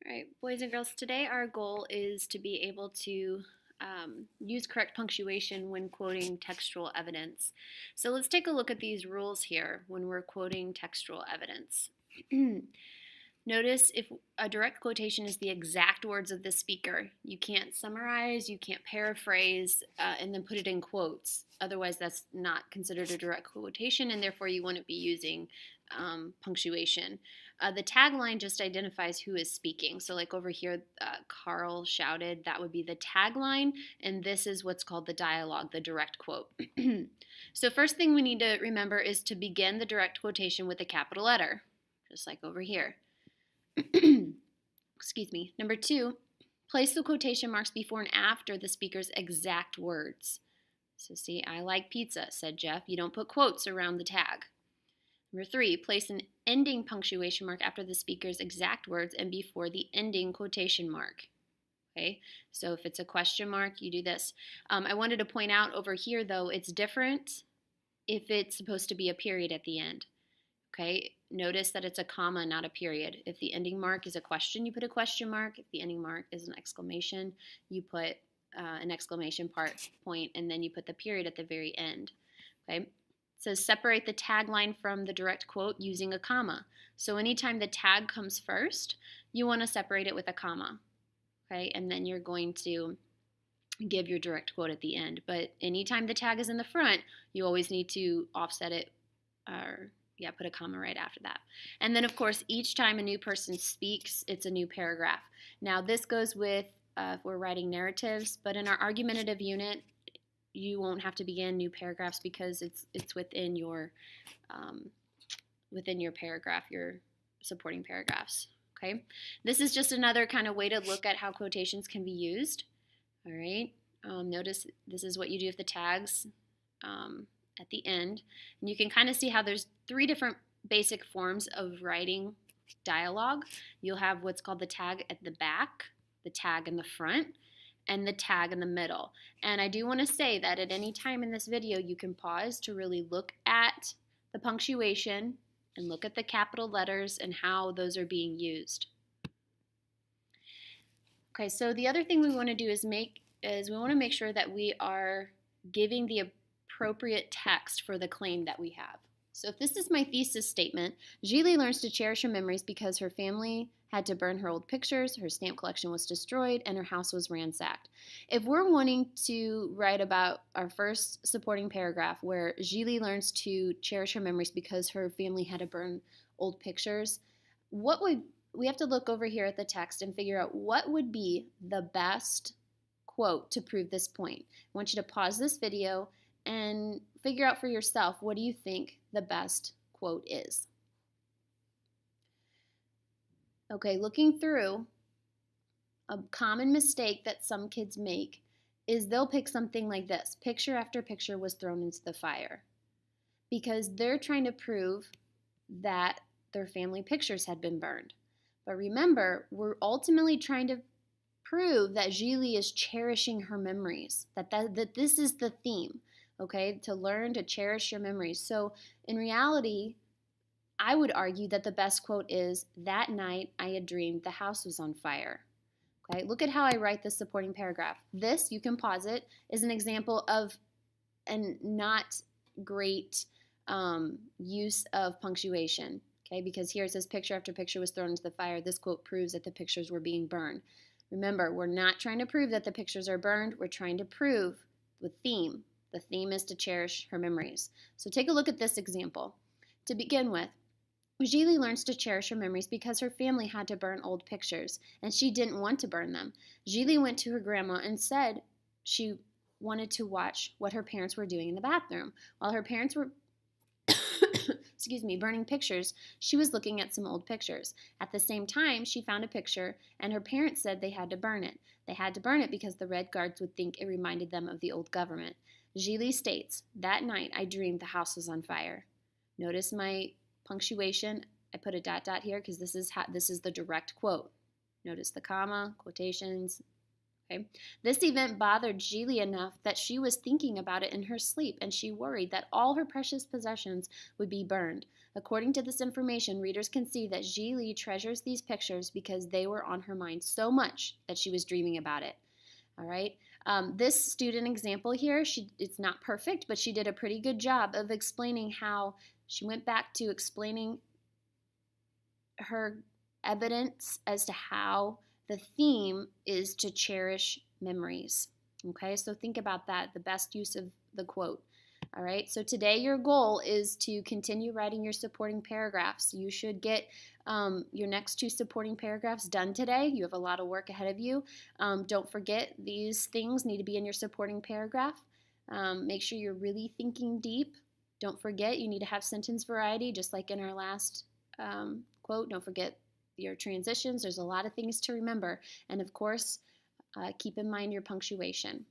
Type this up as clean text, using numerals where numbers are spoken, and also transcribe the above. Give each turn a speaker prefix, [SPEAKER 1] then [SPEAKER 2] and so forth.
[SPEAKER 1] All right, boys and girls, today our goal is to be able to use correct punctuation when quoting textual evidence. So let's take a look at these rules here when we're quoting textual evidence. Notice if a direct quotation is the exact words of the speaker. You can't summarize, you can't paraphrase, and then put it in quotes. Otherwise, that's not considered a direct quotation, and therefore you wouldn't be using punctuation. The tagline just identifies who is speaking. So, like over here, Carl shouted, that would be the tagline, and this is what's called the dialogue, the direct quote. So, first thing we need to remember is to begin the direct quotation with a capital letter, just like over here. Excuse me. Number 2, place the quotation marks before and after the speaker's exact words. So see, I like pizza, said Jeff. You don't put quotes around the tag. Number 3, place an ending punctuation mark after the speaker's exact words and before the ending quotation mark. Okay, so if it's a question mark, you do this. I wanted to point out over here, though, it's different if it's supposed to be a period at the end. Okay, notice that it's a comma, not a period. If the ending mark is a question, you put a question mark. If the ending mark is an exclamation, you put an exclamation point, and then you put the period at the very end. Okay, it says separate the tagline from the direct quote using a comma. So anytime the tag comes first, you want to separate it with a comma. Okay, and then you're going to give your direct quote at the end. But anytime the tag is in the front, you always need to offset it or put a comma right after that. And then, of course, each time a new person speaks, it's a new paragraph. Now, this goes with if we're writing narratives, but in our argumentative unit, you won't have to begin new paragraphs because it's within your paragraph, your supporting paragraphs. Okay, this is just another kind of way to look at how quotations can be used. All right, notice this is what you do with the tags. At the end, and you can kind of see how there's 3 different basic forms of writing dialogue. You'll have what's called the tag at the back, the tag in the front, and the tag in the middle. And I do want to say that at any time in this video, you can pause to really look at the punctuation and look at the capital letters and how those are being used. Okay, so the other thing we want to do is we want to make sure that we are giving the appropriate text for the claim that we have. So if this is my thesis statement, Gili learns to cherish her memories because her family had to burn her old pictures, her stamp collection was destroyed, and her house was ransacked. If we're wanting to write about our first supporting paragraph where Gili learns to cherish her memories because her family had to burn old pictures, we have to look over here at the text and figure out what would be the best quote to prove this point. I want you to pause this video and figure out for yourself, what do you think the best quote is? Okay, looking through, a common mistake that some kids make is they'll pick something like this: picture after picture was thrown into the fire, because they're trying to prove that their family pictures had been burned. But remember, we're ultimately trying to prove that Gili is cherishing her memories, that this is the theme. Okay, to learn to cherish your memories. So in reality, I would argue that the best quote is, that night I had dreamed the house was on fire. Okay, look at how I write this supporting paragraph. This, you can pause it, is an example of a not great use of punctuation. Okay, because here it says picture after picture was thrown into the fire. This quote proves that the pictures were being burned. Remember, we're not trying to prove that the pictures are burned. We're trying to prove the theme. The theme is to cherish her memories. So take a look at this example. To begin with, Gili learns to cherish her memories because her family had to burn old pictures, and she didn't want to burn them. Gili went to her grandma and said she wanted to watch what her parents were doing in the bathroom. While her parents were burning pictures, she was looking at some old pictures. At the same time, she found a picture, and her parents said they had to burn it. They had to burn it because the Red Guards would think it reminded them of the old government. Gili states, that night I dreamed the house was on fire. Notice my punctuation. I put a dot here because this is the direct quote. Notice the comma, quotations, Okay. This event bothered Geely enough that she was thinking about it in her sleep, and she worried that all her precious possessions would be burned. According to this information, readers can see that Geely treasures these pictures because they were on her mind so much that she was dreaming about it. All right. This student example here, it's not perfect, but she did a pretty good job of explaining how she went back to explaining her evidence as to how the theme is to cherish memories. Okay, so think about that, the best use of the quote. All right, so today your goal is to continue writing your supporting paragraphs. You should get your next 2 supporting paragraphs done today. You have a lot of work ahead of you. Don't forget, these things need to be in your supporting paragraph. Make sure you're really thinking deep. Don't forget, you need to have sentence variety, just like in our last quote. Don't forget your transitions. There's a lot of things to remember. And of course, keep in mind your punctuation.